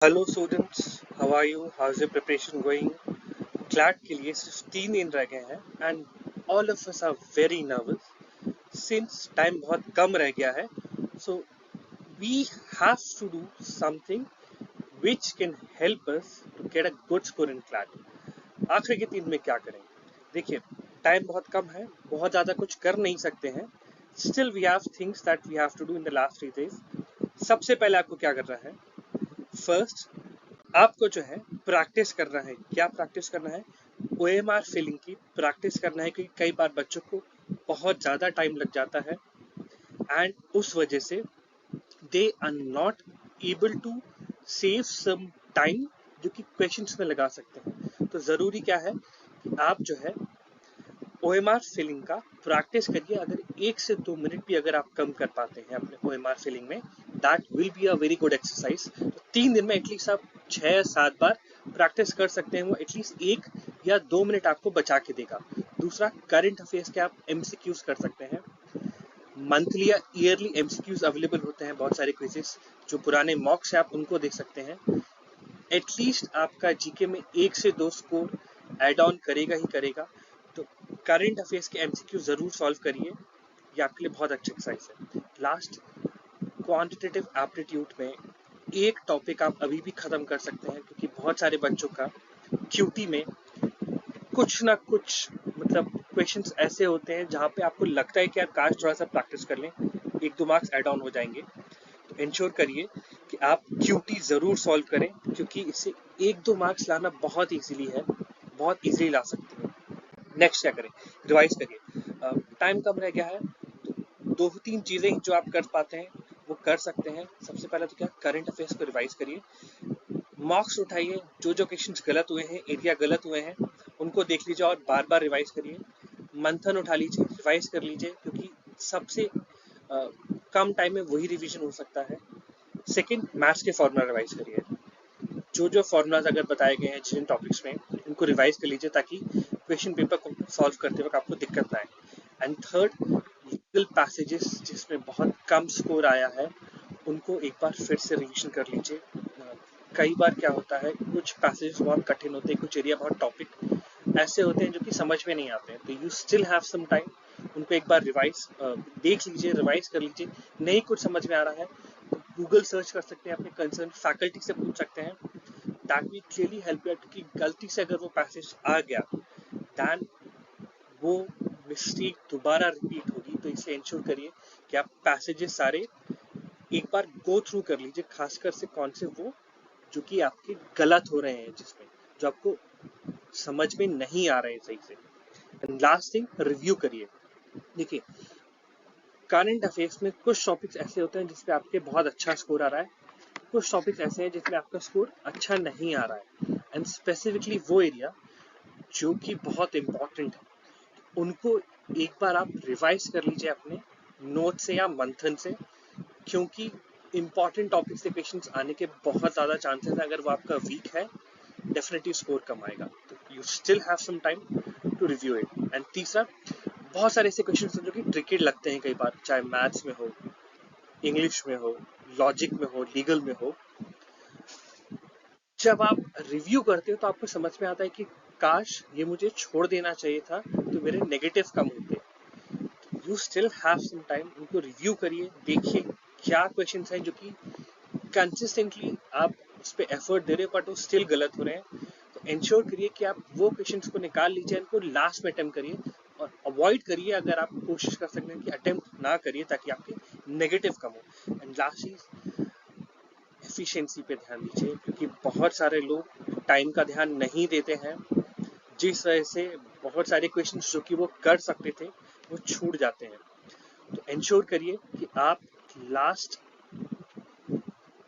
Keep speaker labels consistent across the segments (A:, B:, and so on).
A: Hello students, how are you? How is your preparation going? CLAT के लिए सिर्फ 3 दिन रह गए हैं and all of us are very nervous since time बहुत कम रह गया है. So we have to do something which can help us to get a good score in CLAT. आखिर के 3 में क्या करें? देखिए, टाइम बहुत कम है, बहुत ज़्यादा कुछ कर नहीं सकते हैं. Still we have things that we have to do in the last 3 days. सबसे पहले आपको क्या करना है? फर्स्ट, आपको जो है प्रैक्टिस करना है. क्या प्रैक्टिस करना है? OMR फिलिंग की प्रैक्टिस करना है, क्योंकि कई बार बच्चों को बहुत ज़्यादा टाइम लग जाता है एंड उस वजह से they are not able to save some time जो कि क्वेश्चंस में लगा सकते हैं. तो ज़रूरी क्या है कि आप जो है OMR फिलिंग का प्रैक्टिस करिए. अगर 1 से 2 मिनट भी अगर आप कम कर पाते हैं अपने OMR फिलिंग में, that will be a very good exercise. तो 3 दिन में एटलीस्ट आप 6 या 7 बार प्रैक्टिस कर सकते हैं. वो एटलीस्ट 1 या 2 मिनट आपको बचा के देगा. दूसरा, करंट अफेयर्स के आप MCQs कर सकते हैं. मंथली या ईयरली MCQs अवेलेबल होते हैं, बहुत सारे क्विजेस जो पुराने मॉक्स है, आप उनको देख सकते हैं. एटलीस्ट आपका जीके में 1 से 2 स्कोर एड ऑन करेगा ही करेगा. तो करंट अफेयर्स के MCQ जरूर सॉल्व करिए, ये आपके लिए बहुत अच्छा एक्सरसाइज है. लास्ट, क्वांटिटेटिव एप्टीट्यूड में एक टॉपिक आप अभी भी खत्म कर सकते हैं, क्योंकि बहुत सारे बच्चों का QT में कुछ ना कुछ मतलब क्वेश्चंस ऐसे होते हैं जहाँ पे आपको लगता है कि यार काश थोड़ा सा प्रैक्टिस कर लें, 1-2 मार्क्स एड ऑन हो जाएंगे. तो इंश्योर करिए कि आप QT जरूर सॉल्व करें, क्योंकि इससे 1-2 मार्क्स लाना बहुत इजीली है, बहुत इजीली ला सकते हैं. नेक्स्ट क्या करें? रिवाइज करिए. टाइम कम रह गया है, तो 2-3 चीजें जो आप कर पाते हैं वो कर सकते हैं. सबसे पहले तो क्या, करंट अफेयर्स को रिवाइज करिए. मॉक्स उठाइए, जो जो क्वेश्चंस गलत हुए हैं, एरिया गलत हुए हैं, उनको देख लीजिए और बार बार रिवाइज करिए. मंथन उठा लीजिए, रिवाइज कर लीजिए, क्योंकि सबसे कम टाइम में वही रिवीजन हो सकता है. सेकंड, मैथ्स के फॉर्मूला रिवाइज करिए. जो जो फॉर्मूलाज अगर बताए गए हैं जिन टॉपिक्स में, उनको रिवाइज कर लीजिए ताकि क्वेश्चन पेपर को सॉल्व करते वक्त आपको दिक्कत ना आए. एंड थर्ड, लीगल पैसेजेस जिसमें बहुत कम स्कोर आया है, उनको एक बार फिर से रिवीजन कर लीजिए. कई बार क्या होता है, कुछ पैसेजेस बहुत कठिन होते हैं, कुछ एरिया बहुत टॉपिक ऐसे होते हैं जो कि समझ में नहीं आते हैं. तो you still have some time, उनको एक बार रिवाइज देख लीजिए, रिवाइज कर लीजिए. नहीं कुछ समझ में आ रहा है तो गूगल सर्च कर सकते हैं, अपने कंसर्न फैकल्टी से पूछ सकते हैं. That will clearly help you, क्योंकि गलती से अगर वो पैसेज आ गया दैन वो मिस्टेक दोबारा रिपीट होगी. तो इसे इंश्योर करिए कि आप पैसेजेस सारे एक बार गो थ्रू कर लीजिए, खासकर से कौन से वो जो कि आपके गलत हो रहे हैं, जिसमें जो आपको समझ में नहीं आ रहे हैं सही से. एंड लास्ट थिंग, रिव्यू करिए. देखिए, करंट अफेयर्स में कुछ टॉपिक्स ऐसे होते हैं जिसपे आपके बहुत अच्छा स्कोर आ रहा है, कुछ टॉपिक्स ऐसे हैं जिसमें आपका स्कोर अच्छा नहीं आ रहा है. एंड स्पेसिफिकली वो एरिया जो कि बहुत इंपॉर्टेंट है, उनको एक बार आप रिवाइज कर लीजिए अपने नोट से या मंथन से, क्योंकि इंपॉर्टेंट टॉपिक से क्वेश्चंस आने के बहुत ज़्यादा चांसेस हैं. अगर वो आपका वीक है, डेफिनेटली स्कोर कम आएगा. तो you still have some time to review it. And तीसरा, बहुत सारे ऐसे क्वेश्चंस हैं जो कि ट्रिकी लगते हैं कई बार, चाहे मैथ्स में हो, इंग्लिश में हो, लॉजिक में हो, लीगल में हो. जब आप रिव्यू करते हो तो आपको समझ में आता है कि काश ये मुझे छोड़ देना चाहिए था, तो मेरे नेगेटिव कम होते. You still have some time, उनको रिव्यू करिए, देखिए क्या क्वेश्चंस हैं जो कि कंसिस्टेंटली आप उस पर एफर्ट दे रहे हो बट वो स्टिल गलत हो रहे हैं. तो इंश्योर करिए कि आप वो क्वेश्चंस को निकाल लीजिए, उनको लास्ट में अटेम्प्ट करिए और अवॉइड करिए, अगर आप कोशिश कर सकते हैं कि अटेम्प्ट ना करिए, ताकि आपके नेगेटिव कम हो. एंड लास्ट चीज, एफिशिएंसी पे ध्यान दीजिए, क्योंकि बहुत सारे लोग टाइम का ध्यान नहीं देते हैं, जिस वजह से बहुत सारे क्वेश्चंस जो कि वो कर सकते थे वो छूट जाते हैं. तो इंश्योर करिए कि आप लास्ट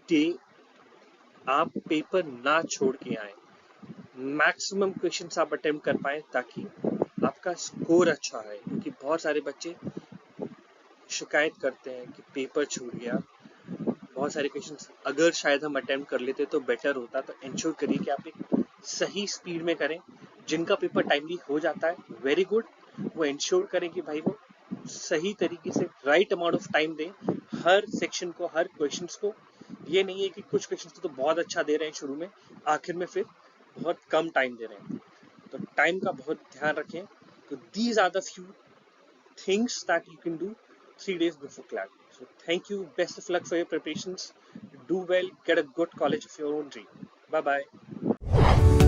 A: डे आप पेपर ना छोड़ के आए, मैक्सिमम क्वेश्चंस आप अटेम्प्ट कर पाए ताकि आपका स्कोर अच्छा है. क्योंकि बहुत सारे बच्चे शिकायत करते हैं कि पेपर छूट गया. बहुत सारे क्वेश्चंस अगर शायद हम अटेम्प्ट कर लेते तो बेटर होता. तो इंश्योर करिए कि आप एक सही स्पीड में करें. जिनका पेपर टाइमली हो जाता है, वेरी गुड, वो इंश्योर करें कि भाई वो सही तरीके से राइट अमाउंट ऑफ टाइम दें हर सेक्शन को, हर क्वेश्चंस को, ये नहीं है कि कुछ क्वेश्चन तो बहुत अच्छा दे रहे हैं शुरू में, आखिर में फिर बहुत कम टाइम दे रहे हैं। तो टाइम का बहुत ध्यान रखें। तो these are the few things that you can do 3 days before CLAT. So thank you. Best of luck for your preparations. Do well. Get a good college of your own dream. Bye bye.